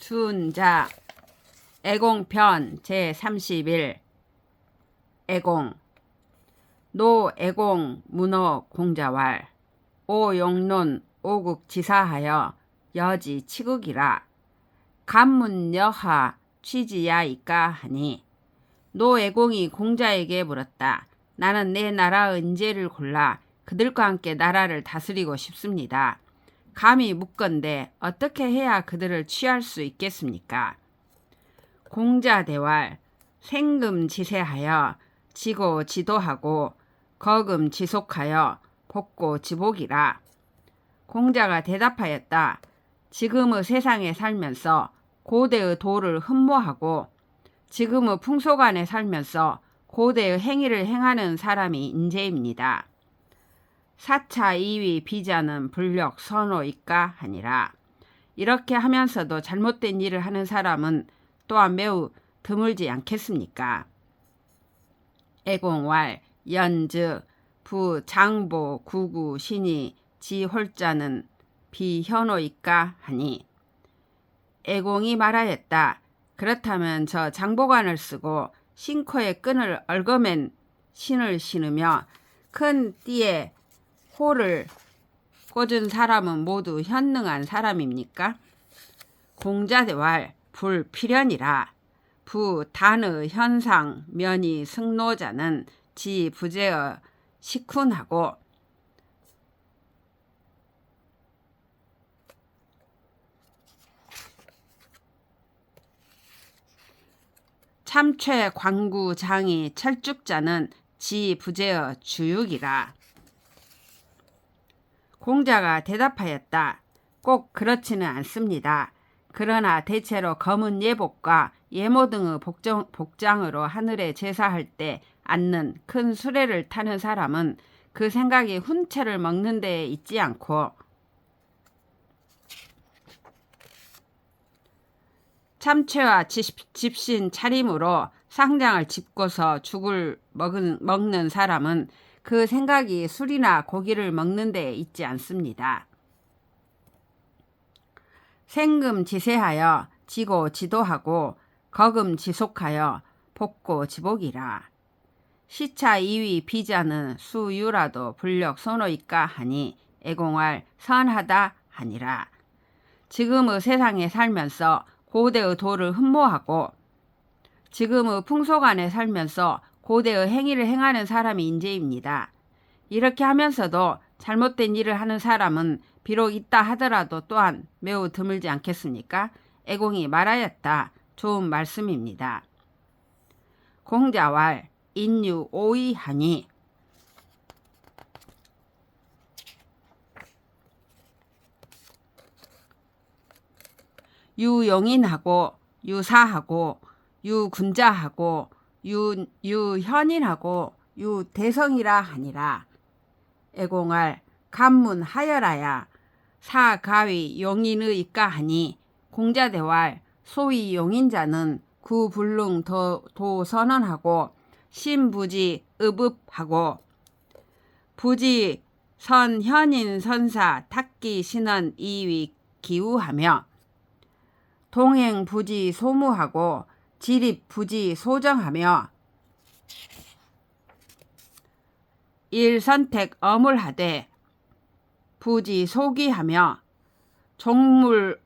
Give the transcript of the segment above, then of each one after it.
순자 애공편 제31 애공 노애공 문어 공자왈 오용론 오국지사하여 여지 치국이라 간문여하 취지야이까 하니 노애공이 공자에게 물었다. 나는 내 나라 은제를 골라 그들과 함께 나라를 다스리고 싶습니다. 감히 묻건대 어떻게 해야 그들을 취할 수 있겠습니까? 공자 대왈 생금지세하여 지고 지도하고 거금 지속하여 복고 지복이라. 공자가 대답하였다. 지금의 세상에 살면서 고대의 도를 흠모하고 지금의 풍속 안에 살면서 고대의 행위를 행하는 사람이 인재입니다. 4차 2위 비자는 불력 선호이까 하니라. 이렇게 하면서도 잘못된 일을 하는 사람은 또한 매우 드물지 않겠습니까? 애공왈 연즉 부장보 구구 신이 지홀자는 비현호이까 하니 애공이 말하였다. 그렇다면 저 장보관을 쓰고 신코에 끈을 얽어맨 신을 신으며 큰 띠에 호를 꽂은 사람은 모두 현능한 사람입니까? 공자대왈 불필연이라. 부단의 현상 면이 승로자는 지 부재의 식훈하고 참최 광구장이 철쭉자는 지 부재의 주육이라. 공자가 대답하였다. 꼭 그렇지는 않습니다. 그러나 대체로 검은 예복과 예모 등의 복장으로 하늘에 제사할 때 앉는 큰 수레를 타는 사람은 그 생각이 훈채를 먹는 데에 있지 않고 참채와 집신 차림으로 상장을 짚고서 죽을 먹는 사람은 그 생각이 술이나 고기를 먹는 데에 있지 않습니다. 생금지세하여 지고 지도하고 거금 지속하여 복고 지복이라. 시차 2위 비자는 수유라도 불력 선호이까 하니 애공할 선하다 하니라. 지금의 세상에 살면서 고대의 도를 흠모하고 지금의 풍속 안에 살면서 고대의 행위를 행하는 사람이 인재입니다. 이렇게 하면서도 잘못된 일을 하는 사람은 비록 있다 하더라도 또한 매우 드물지 않겠습니까? 애공이 말하였다. 좋은 말씀입니다. 공자왈 인유 오이하니 유용인하고 유사하고 유군자하고 유현인하고 유대성이라 하니라. 애공할 간문하여라야 사가위 용인의이까 하니 공자대왈 소위 용인자는 구불능 도선언하고 신부지 의읍하고 부지 선현인 선사 탁기 신원 이위 기우하며 동행 부지 소무하고 지립 부지 소정하며 일선택 어물하되 부지 소기하며 종물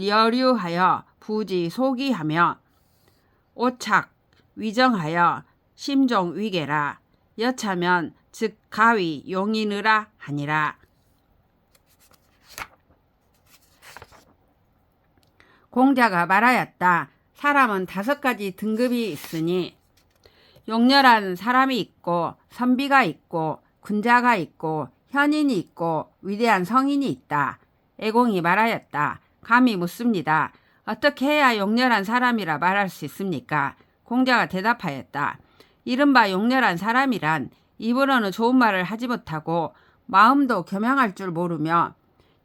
여류하여 부지 소기하며 오착 위정하여 심종 위계라. 여차면 즉 가위 용인으라 하니라. 공자가 말하였다. 사람은 5가지 등급이 있으니 용렬한 사람이 있고 선비가 있고 군자가 있고 현인이 있고 위대한 성인이 있다. 애공이 말하였다. 감히 묻습니다. 어떻게 해야 용렬한 사람이라 말할 수 있습니까? 공자가 대답하였다. 이른바 용렬한 사람이란 입으로는 좋은 말을 하지 못하고 마음도 겸양할 줄 모르며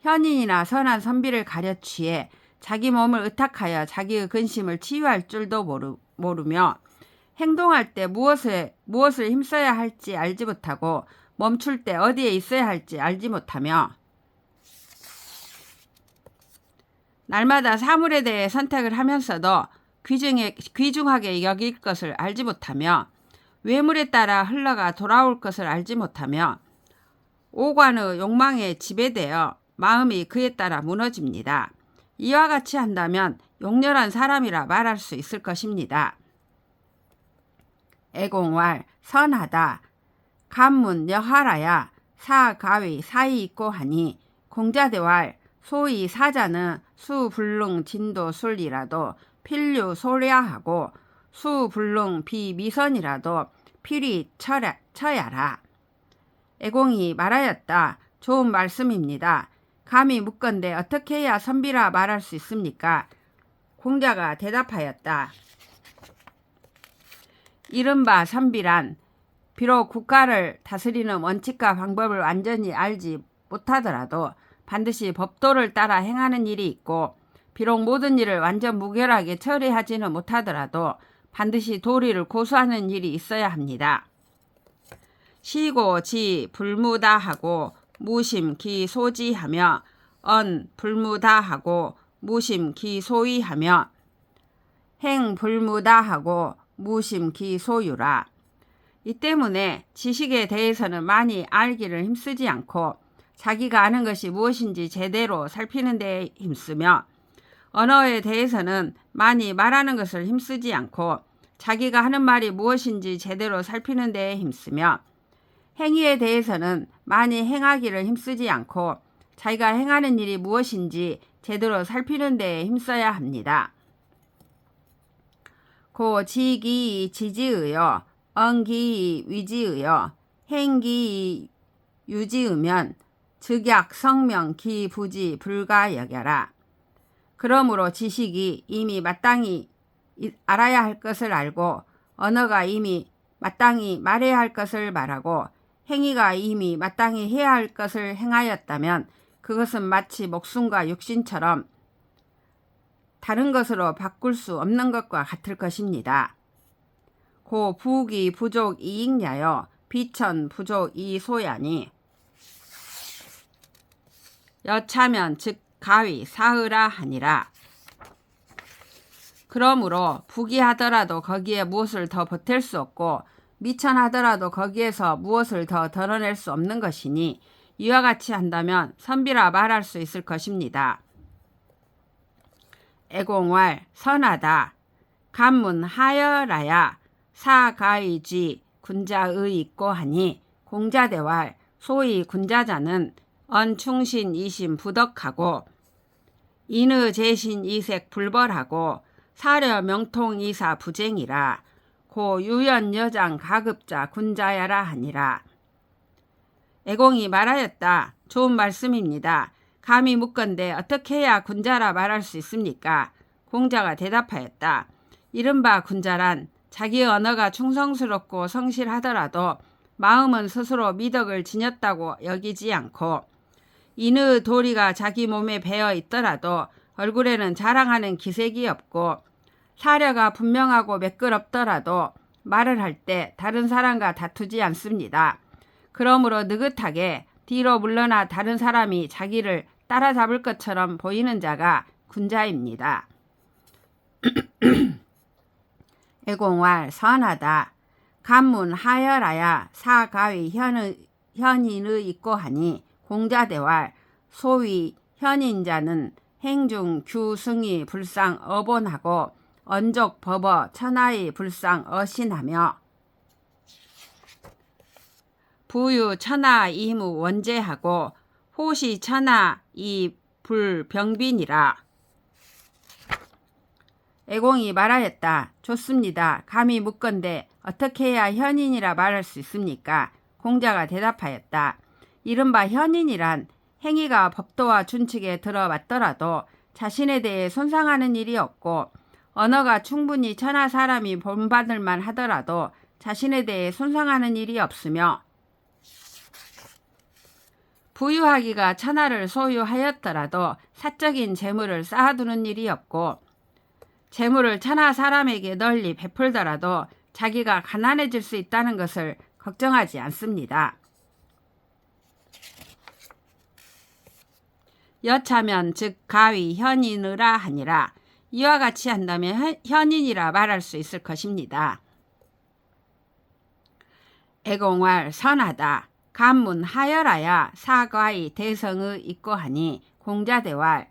현인이나 선한 선비를 가려취해 자기 몸을 의탁하여 자기의 근심을 치유할 줄도 모르며 행동할 때 무엇을 힘써야 할지 알지 못하고 멈출 때 어디에 있어야 할지 알지 못하며 날마다 사물에 대해 선택을 하면서도 귀중하게 여길 것을 알지 못하며 외물에 따라 흘러가 돌아올 것을 알지 못하며 오관의 욕망에 지배되어 마음이 그에 따라 무너집니다. 이와 같이 한다면 용렬한 사람이라 말할 수 있을 것입니다. 애공왈 선하다. 간문 여하라야 사가위 사이 있고 하니 공자대왈 소위 사자는 수불능 진도 술이라도 필류 소랴하고 수불능 비미선이라도 필히 처야라. 애공이 말하였다. 좋은 말씀입니다. 감히 묻건대 어떻게 해야 선비라 말할 수 있습니까? 공자가 대답하였다. 이른바 선비란 비록 국가를 다스리는 원칙과 방법을 완전히 알지 못하더라도 반드시 법도를 따라 행하는 일이 있고 비록 모든 일을 완전 무결하게 처리하지는 못하더라도 반드시 도리를 고수하는 일이 있어야 합니다. 시고 지 불무다하고 무심 기 소지하며 언 불무다하고 무심 기 소위하며 행 불무다하고 무심 기 소유라. 이 때문에 지식에 대해서는 많이 알기를 힘쓰지 않고 자기가 아는 것이 무엇인지 제대로 살피는 데 힘쓰며 언어에 대해서는 많이 말하는 것을 힘쓰지 않고 자기가 하는 말이 무엇인지 제대로 살피는 데 힘쓰며 행위에 대해서는 많이 행하기를 힘쓰지 않고 자기가 행하는 일이 무엇인지 제대로 살피는 데 힘써야 합니다. 고 지기 지지의여 언기 위지의여 행기 유지의면 즉약 성명 기 부지 불가 여겨라. 그러므로 지식이 이미 마땅히 알아야 할 것을 알고 언어가 이미 마땅히 말해야 할 것을 말하고 행위가 이미 마땅히 해야 할 것을 행하였다면 그것은 마치 목숨과 육신처럼 다른 것으로 바꿀 수 없는 것과 같을 것입니다. 고 부귀 부족 이익냐여 비천 부족 이소야니 여차면 즉 가위 사으라 하니라. 그러므로 부귀하더라도 거기에 무엇을 더 보탤 수 없고 미천하더라도 거기에서 무엇을 더 덜어낼 수 없는 것이니 이와 같이 한다면 선비라 말할 수 있을 것입니다. 애공왈 선하다. 간문 하여라야 사가이지 군자의 있고 하니 공자대왈 소위 군자자는 언충신 이심 부덕하고 인의 재신 이색 불벌하고 사려 명통 이사 부쟁이라. 고 유연 여장 가급자 군자야라 하니라. 애공이 말하였다. 좋은 말씀입니다. 감히 묻건대 어떻게 해야 군자라 말할 수 있습니까? 공자가 대답하였다. 이른바 군자란 자기의 언어가 충성스럽고 성실하더라도 마음은 스스로 미덕을 지녔다고 여기지 않고 인의 도리가 자기 몸에 배어 있더라도 얼굴에는 자랑하는 기색이 없고 사려가 분명하고 매끄럽더라도 말을 할 때 다른 사람과 다투지 않습니다. 그러므로 느긋하게 뒤로 물러나 다른 사람이 자기를 따라잡을 것처럼 보이는 자가 군자입니다. 애공왈 선하다. 간문 하여라야 사가위 현인의 있고 하니 공자대왈 소위 현인자는 행중 규승이 불상 어본하고 언족 법어 천하의 불상 어신하며 부유 천하 이무 원제하고 호시 천하 이 불병빈이라. 애공이 말하였다. 좋습니다. 감히 묻건대 어떻게 해야 현인이라 말할 수 있습니까? 공자가 대답하였다. 이른바 현인이란 행위가 법도와 준칙에 들어맞더라도 자신에 대해 손상하는 일이 없고 언어가 충분히 천하 사람이 본받을 만 하더라도 자신에 대해 손상하는 일이 없으며 부유하기가 천하를 소유하였더라도 사적인 재물을 쌓아두는 일이 없고 재물을 천하 사람에게 널리 베풀더라도 자기가 가난해질 수 있다는 것을 걱정하지 않습니다. 여차면 즉 가위 현인으라 하니라. 이와 같이 한다면 현인이라 말할 수 있을 것입니다. 애공활 선하다. 간문 하열하야 사과의 대성의 있고 하니 공자대활.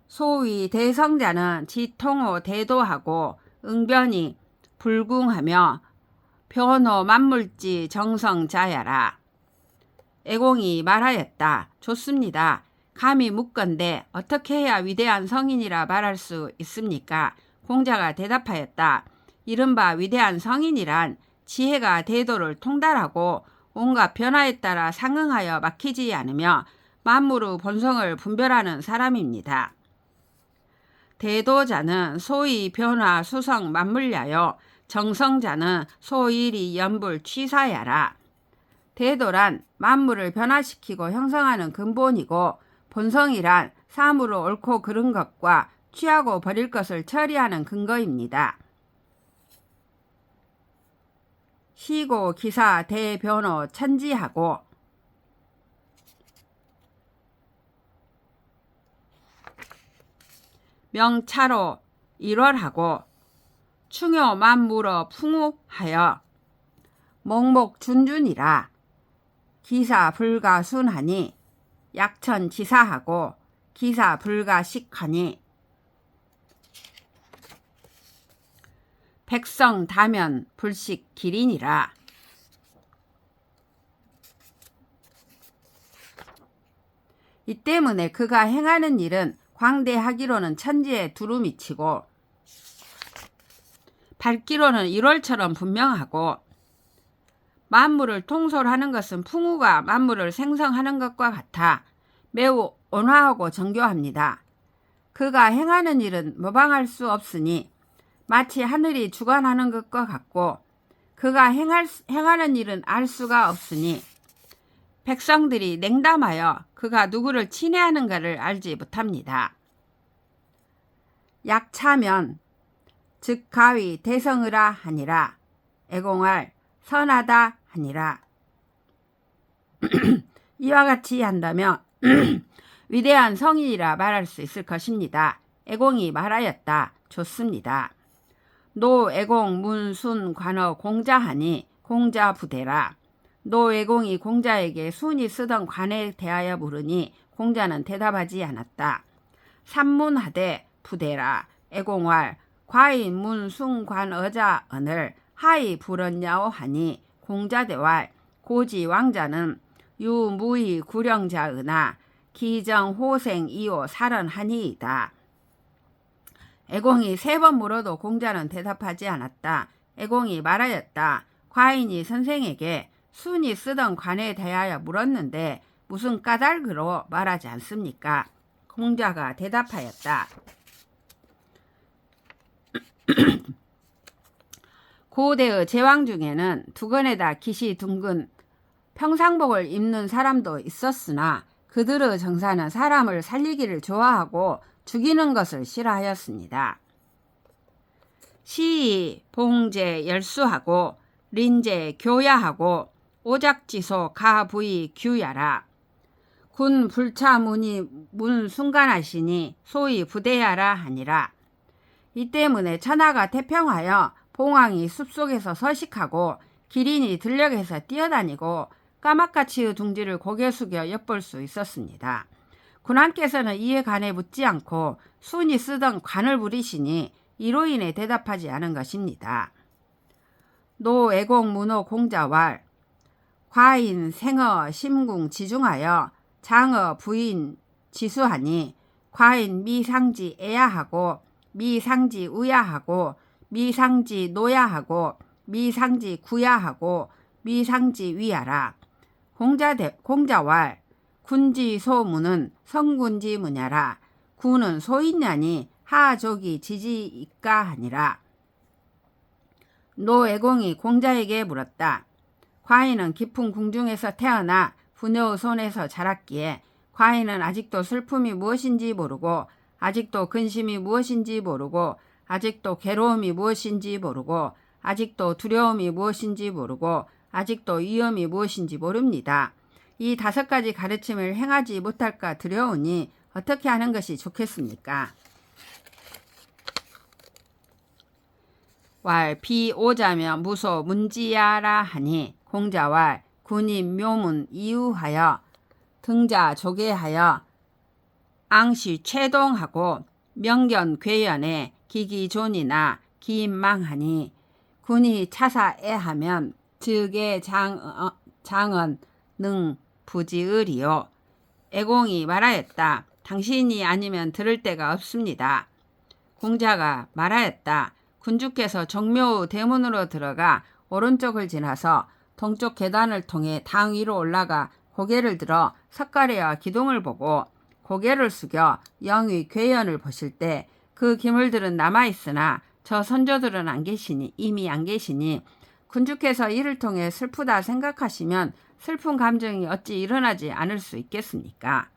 소위 대성자는 지통호 대도하고 응변이 불궁하며 변호 만물지 정성자야라. 애공이 말하였다. 좋습니다. 감히 묻건대 어떻게 해야 위대한 성인이라 말할 수 있습니까? 공자가 대답하였다. 이른바 위대한 성인이란 지혜가 대도를 통달하고 온갖 변화에 따라 상응하여 막히지 않으며 만물의 본성을 분별하는 사람입니다. 대도자는 소위 변화 수성 만물야요. 정성자는 소일이 연불 취사야라. 대도란 만물을 변화시키고 형성하는 근본이고 본성이란 사물을 옳고 그른 것과 취하고 버릴 것을 처리하는 근거입니다. 시고 기사 대변호 천지하고 명차로 일월하고 충효 만물어 풍우하여 목목준준이라. 기사 불가순하니 약천지사하고 기사 불가식하니 백성 다면 불식 기린이라. 이 때문에 그가 행하는 일은 광대하기로는 천지에 두루 미치고 밝기로는 1월처럼 분명하고 만물을 통솔하는 것은 풍우가 만물을 생성하는 것과 같아 매우 온화하고 정교합니다. 그가 행하는 일은 모방할 수 없으니 마치 하늘이 주관하는 것과 같고 그가 행하는 일은 알 수가 없으니 백성들이 냉담하여 그가 누구를 친애하는가를 알지 못합니다. 약차면 즉 가위 대성의라 하니라. 애공할 선하다 하니라. 이와 같이 한다면 위대한 성인이라 말할 수 있을 것입니다. 애공이 말하였다. 좋습니다. 노 애공 문순 관어 공자하니 공자 부대라. 노 애공이 공자에게 순이 쓰던 관에 대하여 물으니 공자는 대답하지 않았다. 삼문하되 부대라. 애공활 과인 문순 관어자 언을 하이 불었냐오 하니 공자대활. 고지 왕자는 유무의 구령자으나 기정 호생 이오 살언하니이다. 애공이 3번 물어도 공자는 대답하지 않았다. 애공이 말하였다. 과인이 선생에게 순이 쓰던 관에 대하여 물었는데 무슨 까닭으로 말하지 않습니까? 공자가 대답하였다. 고대의 제왕 중에는 두건에다 깃이 둥근 평상복을 입는 사람도 있었으나 그들의 정사는 사람을 살리기를 좋아하고 죽이는 것을 싫어하였습니다. 시이 봉제 열수하고 린제 교야하고 오작지소 가부이 규야라. 군 불차문이 문 순간하시니 소위 부대야라 하니라. 이 때문에 천하가 태평하여 봉황이 숲속에서 서식하고 기린이 들녘에서 뛰어다니고 까마까치의 둥지를 고개 숙여 엿볼 수 있었습니다. 군왕께서는 이에 관해 묻지 않고 순이 쓰던 관을 부리시니 이로 인해 대답하지 않은 것입니다. 노 애공 문호 공자왈. 과인 생어 심궁 지중하여 장어 부인 지수하니 과인 미상지 애야하고 미상지 우야하고 미상지 노야하고 미상지 구야하고 미상지 위야라. 공자왈. 군지 소문은 성군지 무냐라. 구는 소있냐니 하족이 지지이까 하니라. 노 애공이 공자에게 물었다. 과인은 깊은 궁중에서 태어나 부녀의 손에서 자랐기에 과인은 아직도 슬픔이 무엇인지 모르고 아직도 근심이 무엇인지 모르고 아직도 괴로움이 무엇인지 모르고 아직도 두려움이 무엇인지 모르고 아직도 위험이 무엇인지 모릅니다. 이 5가지 가르침을 행하지 못할까 두려우니 어떻게 하는 것이 좋겠습니까? 왈 비 오자며 무소 문지야라 하니 공자왈 군인 묘문 이유하여 등자 조개하여 앙시 최동하고 명견 괴연에 기기존이나 기인망하니 군이 차사애하면 즉의 장은 능 부지의리요. 애공이 말하였다. 당신이 아니면 들을 데가 없습니다. 공자가 말하였다. 군주께서 정묘 대문으로 들어가 오른쪽을 지나서 동쪽 계단을 통해 당 위로 올라가 고개를 들어 석가래와 기둥을 보고 고개를 숙여 영의 괴연을 보실 때 그 기물들은 남아있으나 저 선조들은 이미 안 계시니 군주께서 이를 통해 슬프다 생각하시면 슬픈 감정이 어찌 일어나지 않을 수 있겠습니까?